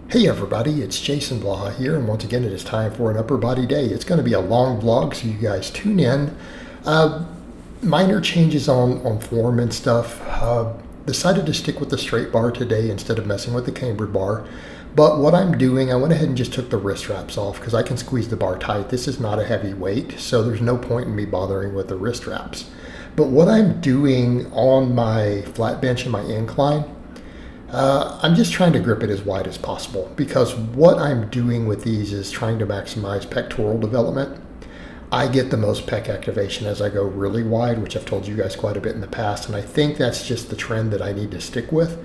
Hey everybody, it's Jason Blaha here, and once again it is time for an upper body day. It's going to be a long vlog, so you guys tune in. Minor changes on form and stuff. Decided to stick with the straight bar today instead of messing with the cambered bar. But what I'm doing, I went ahead and just took the wrist wraps off because I can squeeze the bar tight. This is not a heavy weight, so there's no point in me bothering with the wrist wraps. But what I'm doing on my flat bench and my incline, I'm just trying to grip it as wide as possible because what I'm doing with these is trying to maximize pectoral development. I get the most pec activation as I go really wide, which I've told you guys quite a bit in the past, and I think that's just the trend that I need to stick with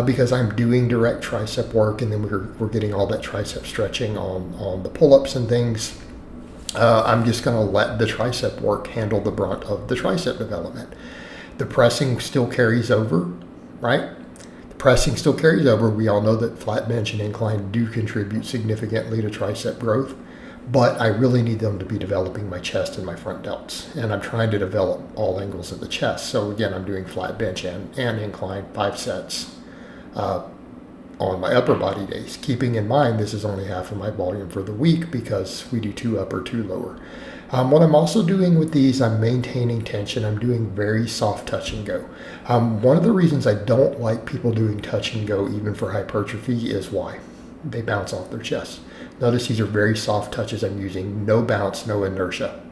because I'm doing direct tricep work, and then we're getting all that tricep stretching on the pull-ups and things. I'm just going to let the tricep work handle the brunt of the tricep development. The pressing still carries over, right? Pressing still carries over. We all know that flat bench and incline do contribute significantly to tricep growth, but I really need them to be developing my chest and my front delts, and I'm trying to develop all angles of the chest. So again, I'm doing flat bench and incline 5 sets on my upper body days, keeping in mind this is only half of my volume for the week because we do 2 upper, 2 lower. What I'm also doing with these, I'm maintaining tension. I'm doing very soft touch and go. One of the reasons I don't like people doing touch and go, even for hypertrophy, is why? They bounce off their chest. Notice these are very soft touches I'm using, no bounce, no inertia.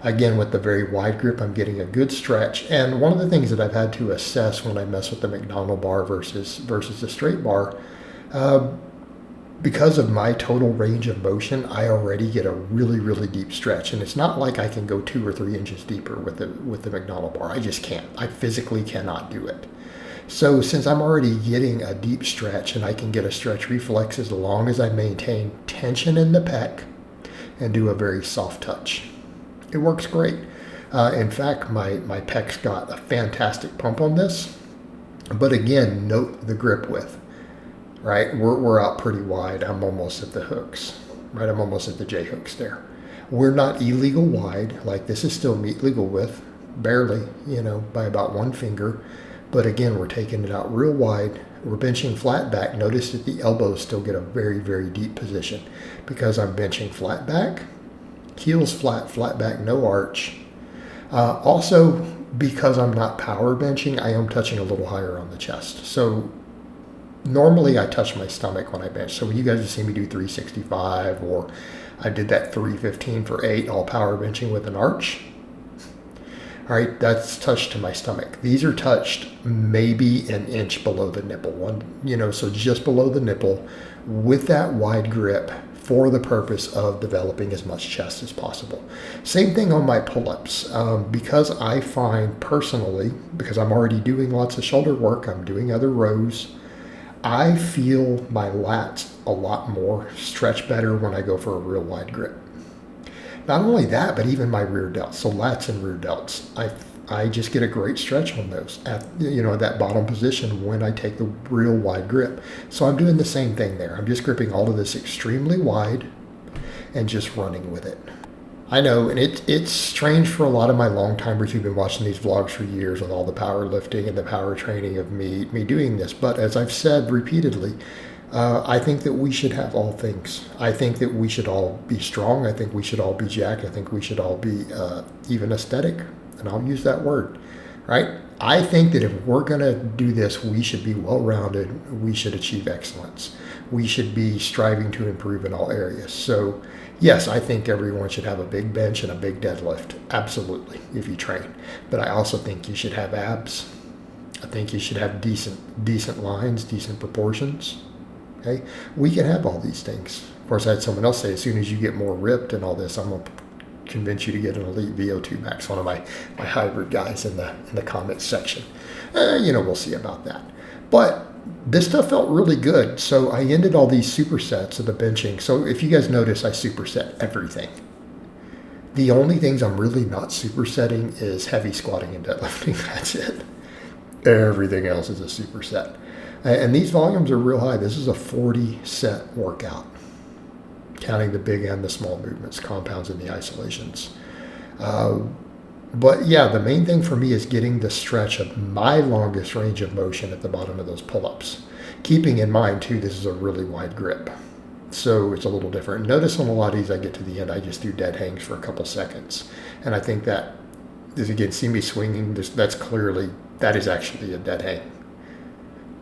Again, with the very wide grip, I'm getting a good stretch. And one of the things that I've had to assess when I mess with the McDonald bar versus the straight bar, because of my total range of motion, I already get a really, really deep stretch. And it's not like I can go 2 or 3 inches deeper with the McDonald bar. I just can't. I physically cannot do it. So since I'm already getting a deep stretch and I can get a stretch reflex as long as I maintain tension in the pec and do a very soft touch, it works great. In fact, my pecs got a fantastic pump on this. But again, note the grip width. Right, we're out pretty wide. I'm almost at the hooks, right? I'm almost at the J hooks there. We're not illegal wide, like this is still meet legal width, barely, by about 1 finger. But again, we're taking it out real wide. We're benching flat back. Notice that the elbows still get a very, very deep position because I'm benching flat back, heels flat, flat back, no arch. Also, because I'm not power benching, I am touching a little higher on the chest. So normally I touch my stomach when I bench. So when you guys have seen me do 365, or I did that 315 for 8, all power benching with an arch. All right, that's touched to my stomach. These are touched maybe an inch below the nipple, so just below the nipple with that wide grip for the purpose of developing as much chest as possible. Same thing on my pull-ups. Because I find personally, because I'm already doing lots of shoulder work, I'm doing other rows, I feel my lats a lot more, stretch better when I go for a real wide grip. Not only that, but even my rear delts, so lats and rear delts, I just get a great stretch on those at that bottom position when I take the real wide grip. So I'm doing the same thing there. I'm just gripping all of this extremely wide and just running with it. I know, and it's strange for a lot of my long timers who've been watching these vlogs for years with all the powerlifting and the power training of me doing this. But as I've said repeatedly, I think that we should have all things. I think that we should all be strong. I think we should all be jacked. I think we should all be even aesthetic, and I'll use that word, right? I think that if we're going to do this, we should be well-rounded. We should achieve excellence. We should be striving to improve in all areas. So yes, I think everyone should have a big bench and a big deadlift. Absolutely, if you train. But I also think you should have abs. I think you should have decent lines, decent proportions. Okay, we can have all these things. Of course, I had someone else say, as soon as you get more ripped and all this, I'm going to convince you to get an elite VO2 max. One of my hybrid guys in the comments section. We'll see about that. But this stuff felt really good. So I ended all these supersets of the benching. So if you guys notice, I superset everything. The only things I'm really not supersetting is heavy squatting and deadlifting. That's it. Everything else is a superset. And these volumes are real high. This is a 40-set workout, counting the big and the small movements, compounds, and the isolations. But yeah, the main thing for me is getting the stretch of my longest range of motion at the bottom of those pull-ups. Keeping in mind too, this is a really wide grip. So it's a little different. Notice on a lot of these, I get to the end, I just do dead hangs for a couple seconds. And I think that, as again, see me swinging, that is actually a dead hang.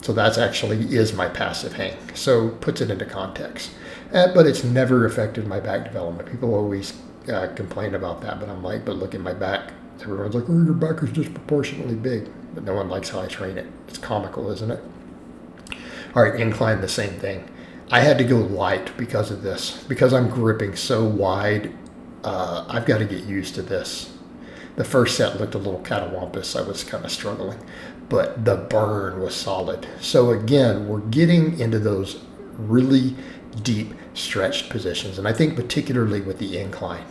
So that's actually is my passive hang. So puts it into context. But it's never affected my back development. People always complain about that, but I'm like, but look at my back. Everyone's like, oh, your back is disproportionately big. But no one likes how I train it. It's comical, isn't it? All right, incline, the same thing. I had to go light because of this. Because I'm gripping so wide, I've got to get used to this. The first set looked a little catawampus. I was kind of struggling. But the burn was solid. So again, we're getting into those really deep stretched positions. And I think particularly with the incline,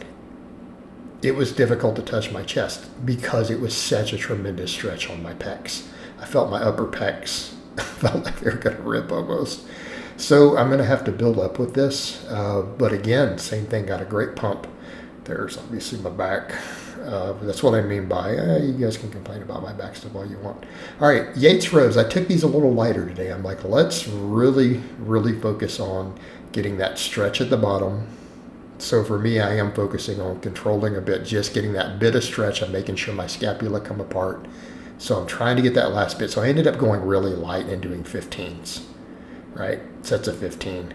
it was difficult to touch my chest because it was such a tremendous stretch on my pecs. I felt my upper pecs felt like they were going to rip almost. So I'm going to have to build up with this. But again, same thing, got a great pump. There's obviously my back. That's what I mean by, you guys can complain about my back stuff all you want. All right, Yates Rows. I took these a little lighter today. I'm like, let's really, really focus on getting that stretch at the bottom. So for me, I am focusing on controlling a bit, just getting that bit of stretch. I'm making sure my scapula come apart. So I'm trying to get that last bit. So I ended up going really light and doing 15s, right? Sets of 15.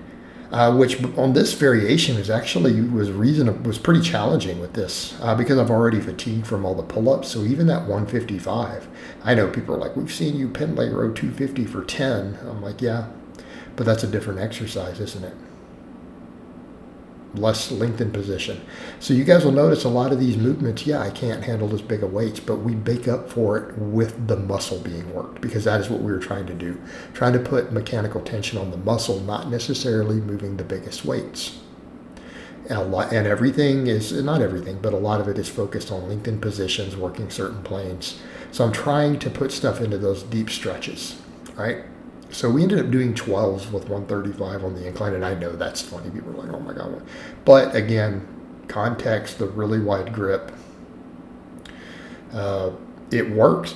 Which on this variation was pretty challenging with this because I've already fatigued from all the pull-ups. So even that 155, I know people are like, we've seen you pin leg row 250 for 10. I'm like, yeah, but that's a different exercise, isn't it? Less lengthened position. So you guys will notice a lot of these movements, yeah, I can't handle as big of weights, but we make up for it with the muscle being worked because that is what we were trying to do. Trying to put mechanical tension on the muscle, not necessarily moving the biggest weights. And everything is, not everything, but a lot of it is focused on lengthened positions, working certain planes. So I'm trying to put stuff into those deep stretches, right? So we ended up doing 12s with 135 on the incline, and I know that's funny. People are like, oh my God. But again, context, the really wide grip, it works.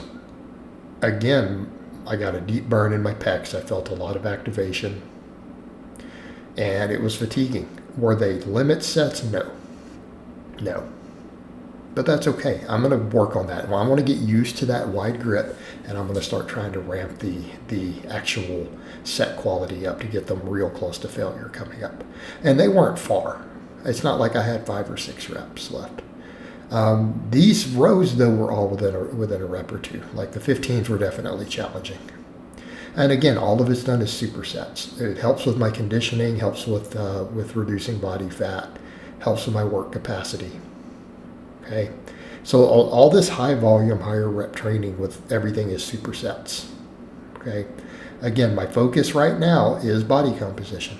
Again, I got a deep burn in my pecs. I felt a lot of activation, and it was fatiguing. Were they limit sets? No. But that's okay. I'm going to work on that. Well, I want to get used to that wide grip, and I'm going to start trying to ramp the actual set quality up to get them real close to failure coming up. And they weren't far. It's not like I had 5 or 6 reps left. These rows, though, were all within a rep or two. Like the 15s were definitely challenging. And again, all of it's done as supersets. It helps with my conditioning, helps with reducing body fat, helps with my work capacity. Okay, so all this high volume, higher rep training with everything is supersets. Okay, again, my focus right now is body composition.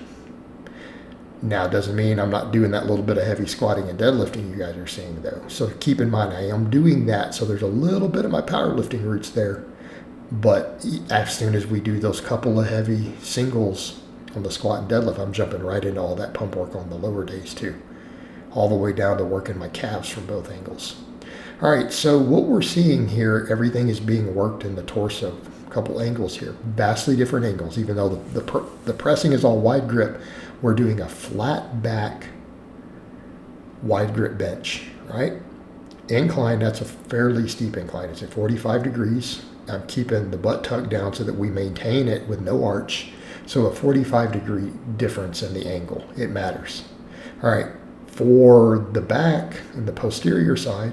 Now, it doesn't mean I'm not doing that little bit of heavy squatting and deadlifting you guys are seeing though. So keep in mind, I am doing that. So there's a little bit of my powerlifting roots there. But as soon as we do those couple of heavy singles on the squat and deadlift, I'm jumping right into all that pump work on the lower days too. All the way down to working my calves from both angles. All right, so what we're seeing here, everything is being worked in the torso. A couple angles here, vastly different angles, even though the pressing is all wide grip. We're doing a flat back, wide grip bench, right? Incline, that's a fairly steep incline. It's at 45 degrees. I'm keeping the butt tucked down so that we maintain it with no arch. So a 45-degree difference in the angle, it matters. All right. For the back and the posterior side,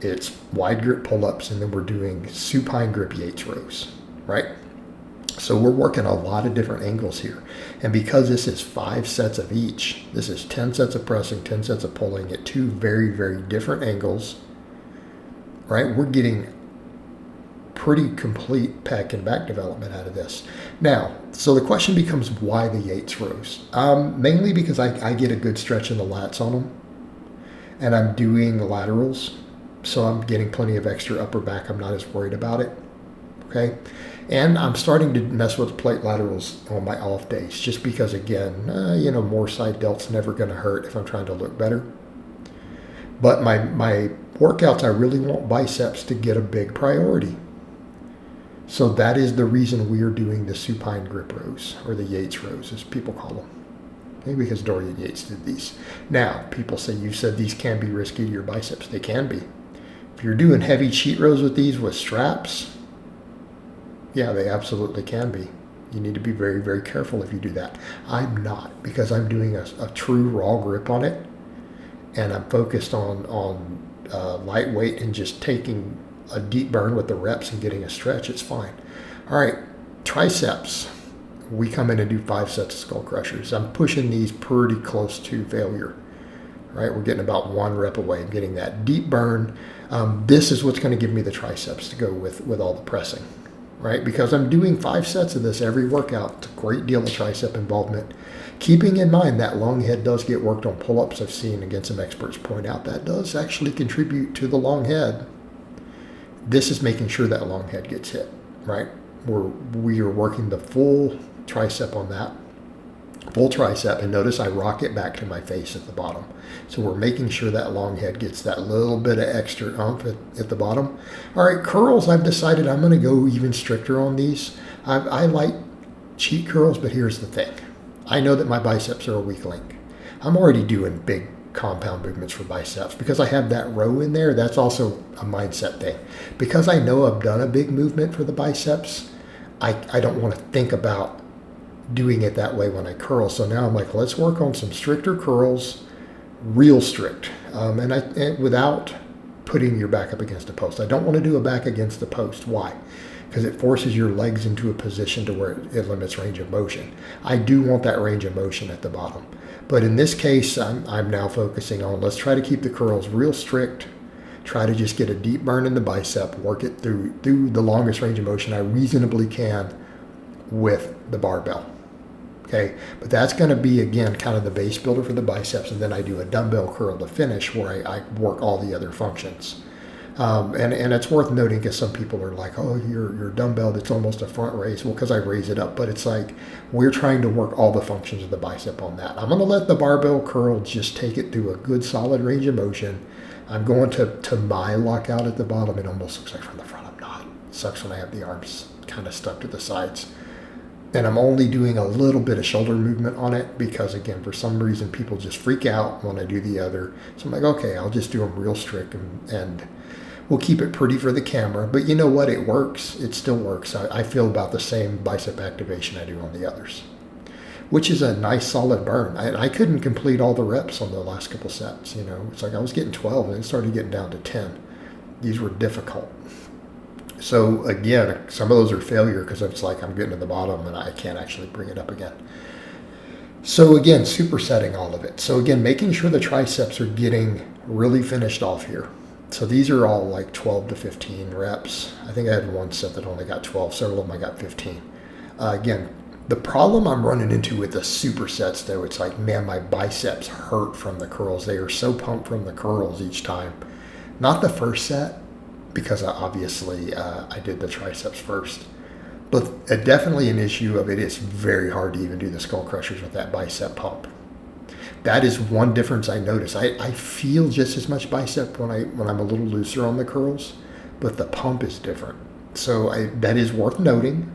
it's wide grip pull-ups, and then we're doing supine grip Yates rows, right? So we're working a lot of different angles here. And because this is 5 sets of each, this is 10 sets of pressing, 10 sets of pulling at 2 very, very different angles, right? We're getting pretty complete pec and back development out of this. Now, so the question becomes, why the Yates rows? Mainly because I get a good stretch in the lats on them, and I'm doing laterals, so I'm getting plenty of extra upper back. I'm not as worried about it, okay? And I'm starting to mess with plate laterals on my off days, just because, again, more side delt's never going to hurt if I'm trying to look better. But my workouts, I really want biceps to get a big priority. So that is the reason we are doing the supine grip rows, or the Yates rows, as people call them. Okay, because Dorian Yates did these. Now, people say, you said these can be risky to your biceps. They can be. If you're doing heavy cheat rows with these with straps, yeah, they absolutely can be. You need to be very, very careful if you do that. I'm not, because I'm doing a true raw grip on it, and I'm focused on lightweight and just taking a deep burn with the reps and getting a stretch. It's fine. All right, triceps. We come in and do 5 sets of skull crushers. I'm pushing these pretty close to failure. Right, we're getting about 1 rep away. I'm getting that deep burn. This is what's going to give me the triceps to go with all the pressing. Right, because I'm doing 5 sets of this every workout. It's a great deal of tricep involvement. Keeping in mind that long head does get worked on pull-ups. I've seen, again, some experts point out that does actually contribute to the long head. This is making sure that long head gets hit, right? We are working the full tricep on that, full tricep, and notice I rock it back to my face at the bottom. So we're making sure that long head gets that little bit of extra oomph at the bottom. All right, curls, I've decided I'm going to go even stricter on these. I like cheat curls, but here's the thing. I know that my biceps are a weak link. I'm already doing big compound movements for biceps because I have that row in there. That's also a mindset thing. Because I know I've done a big movement for the biceps, I don't want to think about doing it that way when I curl. So now I'm like, let's work on some stricter curls, real strict, and without putting your back up against a post. I don't want to do a back against the post. Why? Because it forces your legs into a position to where it limits range of motion. I do want that range of motion at the bottom. But in this case, I'm now focusing on, let's try to keep the curls real strict, try to just get a deep burn in the bicep, work it through the longest range of motion I reasonably can with the barbell. Okay, but that's going to be, again, kind of the base builder for the biceps, and then I do a dumbbell curl to finish where I work all the other functions. And it's worth noting because some people are like, oh, your dumbbell, that's almost a front raise. Well, because I raise it up, but it's like we're trying to work all the functions of the bicep on that. I'm going to let the barbell curl just take it through a good solid range of motion. I'm going to my lockout at the bottom. It almost looks like from the front. I'm not. It sucks when I have the arms kind of stuck to the sides. And I'm only doing a little bit of shoulder movement on it because, again, for some reason, people just freak out when I do the other. So I'm like, okay, I'll just do them real strict and we'll keep it pretty for the camera. But you know what? It works. It still works. I feel about the same bicep activation I do on the others, which is a nice solid burn. I couldn't complete all the reps on the last couple sets. You know, it's like I was getting 12 and it started getting down to 10. These were difficult. So again, some of those are failure because it's like I'm getting to the bottom and I can't actually bring it up again. So again, supersetting all of it. So again, making sure the triceps are getting really finished off here. So these are all like 12 to 15 reps. I think I had one set that only got 12. Several of them I got 15. Again, the problem I'm running into with the supersets though, it's like, man, my biceps hurt from the curls. They are so pumped from the curls each time. Not the first set, because obviously I did the triceps first. But definitely an issue of it is very hard to even do the skull crushers with that bicep pump. That is one difference I notice. I feel just as much bicep when I'm a little looser on the curls, but the pump is different. So that is worth noting.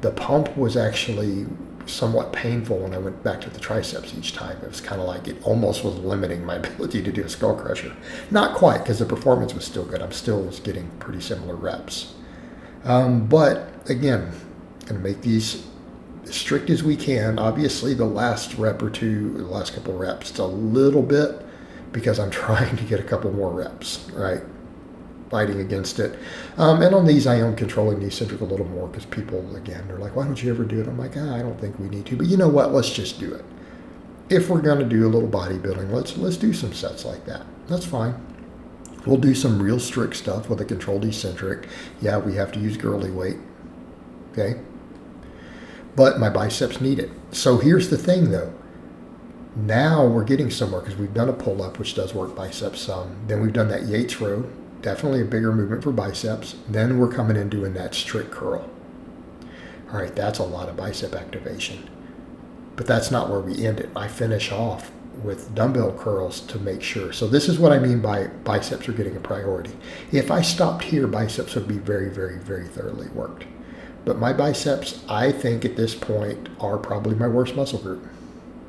The pump was actually somewhat painful when I went back to the triceps each time. It was kind of like it almost was limiting my ability to do a skull crusher. Not quite, because the performance was still good. I'm still getting pretty similar reps. But again, going to make these as strict as we can. Obviously, the last rep or two, the last couple reps, it's a little bit because I'm trying to get a couple more reps, right? Fighting against it. And on these, I am controlling the eccentric a little more because people, again, they're like, why don't you ever do it? I'm like, I don't think we need to. But you know what? Let's just do it. If we're going to do a little bodybuilding, let's do some sets like that. That's fine. We'll do some real strict stuff with a controlled eccentric. Yeah, we have to use girly weight. Okay? But my biceps need it. So here's the thing, though. Now we're getting somewhere because we've done a pull-up, which does work biceps some. Then we've done that Yates Row. Definitely a bigger movement for biceps. Then we're coming in doing that strict curl. All right, that's a lot of bicep activation. But that's not where we end it. I finish off with dumbbell curls to make sure. So this is what I mean by biceps are getting a priority. If I stopped here, biceps would be very, very, very thoroughly worked. But my biceps, I think at this point, are probably my worst muscle group.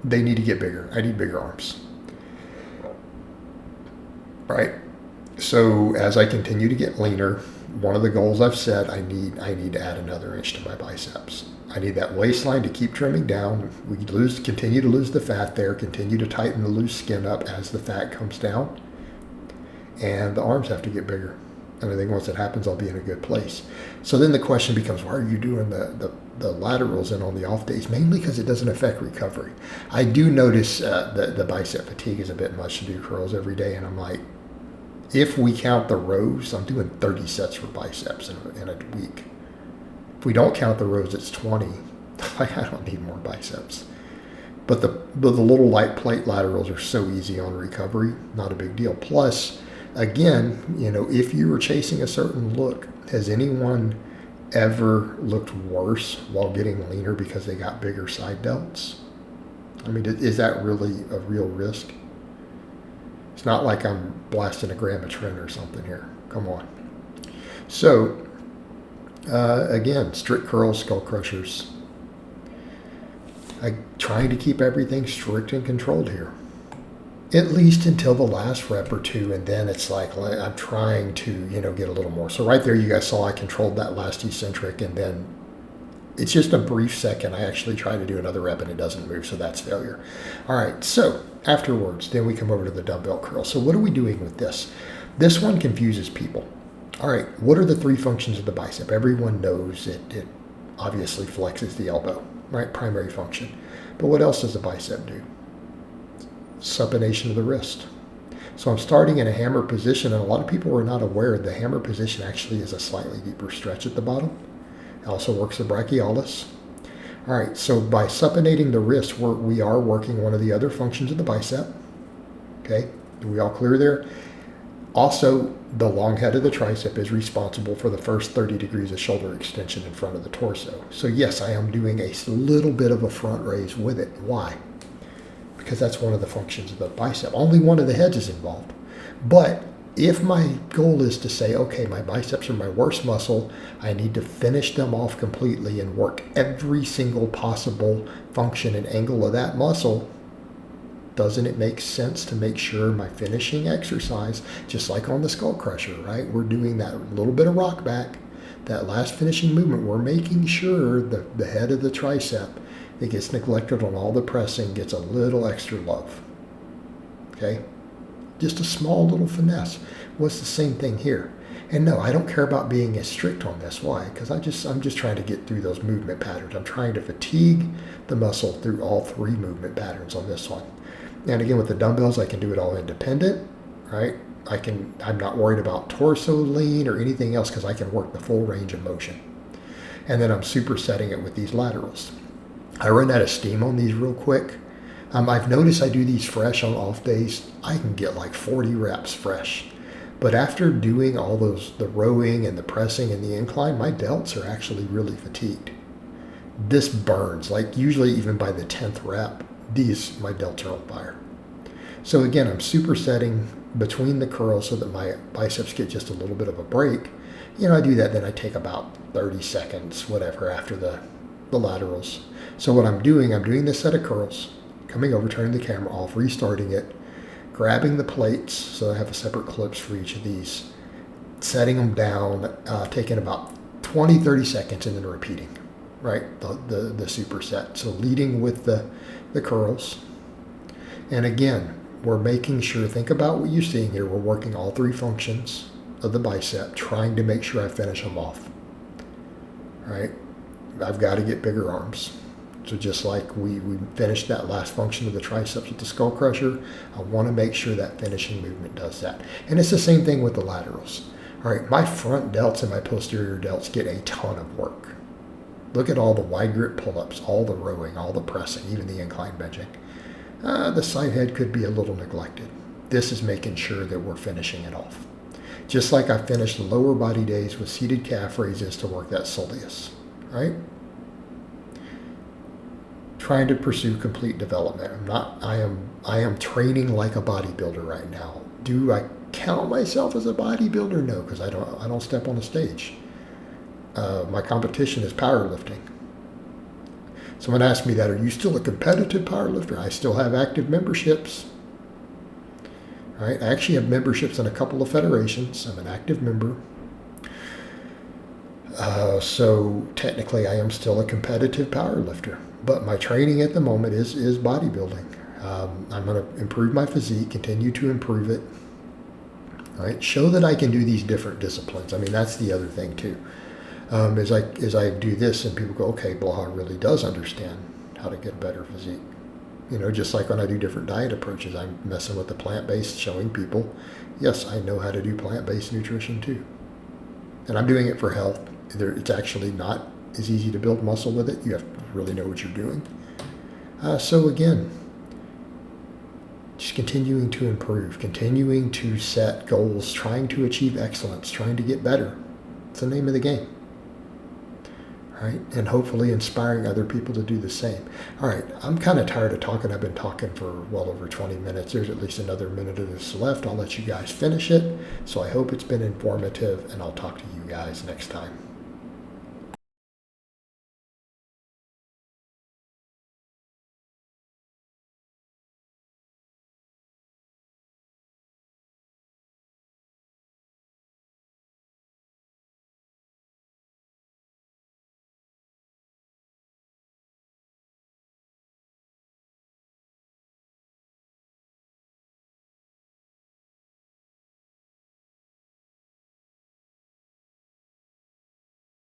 They need to get bigger. I need bigger arms. Right? So as I continue to get leaner, one of the goals I've set, I need to add another inch to my biceps. I need that waistline to keep trimming down. We continue to lose the fat there, continue to tighten the loose skin up as the fat comes down. And the arms have to get bigger. And I think once it happens, I'll be in a good place. So then the question becomes, why are you doing the laterals and on the off days? Mainly because it doesn't affect recovery. I do notice the bicep fatigue is a bit much to do curls every day. And I'm like, if we count the rows, I'm doing 30 sets for biceps in a week. If we don't count the rows, it's 20. I don't need more biceps. But the little light plate laterals are so easy on recovery, not a big deal. Plus, again, if you were chasing a certain look, has anyone ever looked worse while getting leaner because they got bigger side delts? I mean, is that really a real risk? It's not like I'm blasting a gram of tren or something here. Come on. So, again, strict curls, skull crushers. I'm trying to keep everything strict and controlled here. At least until the last rep or two, and then it's like I'm trying to, get a little more. So right there, you guys saw I controlled that last eccentric, and then it's just a brief second. I actually try to do another rep, and it doesn't move, so that's failure. All right, so afterwards, then we come over to the dumbbell curl. So what are we doing with this? This one confuses people. All right, what are the three functions of the bicep? Everyone knows it obviously flexes the elbow, right? Primary function. But what else does the bicep do? Supination of the wrist. So I'm starting in a hammer position, and a lot of people are not aware the hammer position actually is a slightly deeper stretch at the bottom. It also works the brachialis. All right, so by supinating the wrist, we are working one of the other functions of the bicep. Okay, are we all clear there? Also, the long head of the tricep is responsible for the first 30 degrees of shoulder extension in front of the torso. So yes, I am doing a little bit of a front raise with it. Why? Because that's one of the functions of the bicep. Only one of the heads is involved. But if my goal is to say, okay, my biceps are my worst muscle, I need to finish them off completely and work every single possible function and angle of that muscle, doesn't it make sense to make sure my finishing exercise, just like on the Skullcrusher, right? We're doing that little bit of rock back, that last finishing movement, we're making sure the head of the tricep that gets neglected on all the pressing gets a little extra love. Okay? Just a small little finesse. What's the same thing here? And no, I don't care about being as strict on this. Why? Because I'm just trying to get through those movement patterns. I'm trying to fatigue the muscle through all three movement patterns on this one. And again, with the dumbbells, I can do it all independent, right? I'm not worried about torso lean or anything else because I can work the full range of motion. And then I'm supersetting it with these laterals. I run out of steam on these real quick. I've noticed I do these fresh on off days. I can get like 40 reps fresh. But after doing all the rowing and the pressing and the incline, my delts are actually really fatigued. This burns, like usually even by the 10th rep, my delts are on fire. So again, I'm supersetting between the curls so that my biceps get just a little bit of a break. I do that, then I take about 30 seconds, whatever, after the laterals. So what I'm doing this set of curls, coming over, turning the camera off, restarting it, grabbing the plates, so I have a separate clips for each of these, setting them down, taking about 20, 30 seconds, and then repeating, right, the superset. So leading with the curls. And again, we're making sure, think about what you're seeing here, we're working all three functions of the bicep, trying to make sure I finish them off, right? I've got to get bigger arms. So just like we finished that last function of the triceps with the Skullcrusher, I want to make sure that finishing movement does that. And it's the same thing with the laterals. All right, my front delts and my posterior delts get a ton of work. Look at all the wide grip pull-ups, all the rowing, all the pressing, even the incline benching. The side head could be a little neglected. This is making sure that we're finishing it off. Just like I finished the lower body days with seated calf raises to work that soleus, right? trying to pursue complete development. I am training like a bodybuilder right now. Do I count myself as a bodybuilder? No, because I don't step on the stage. My competition is powerlifting. Someone asked me that, are you still a competitive powerlifter? I still have active memberships. All right, I actually have memberships in a couple of federations. I'm an active member. So technically I am still a competitive powerlifter, but my training at the moment is bodybuilding. I'm going to improve my physique, continue to improve it. All right, show that I can do these different disciplines. I mean, that's the other thing too. As I do this and people go, okay, Blaha really does understand how to get a better physique. You know, just like when I do different diet approaches, I'm messing with the plant-based, showing people, yes, I know how to do plant-based nutrition too. And I'm doing it for health. It's actually not as easy to build muscle with it. You have to really know what you're doing. So again, just continuing to improve, continuing to set goals, trying to achieve excellence, trying to get better. It's the name of the game. All right, and hopefully inspiring other people to do the same. All right, I'm kind of tired of talking. I've been talking for well over 20 minutes. There's at least another minute of this left. I'll let you guys finish it. So I hope it's been informative, and I'll talk to you guys next time.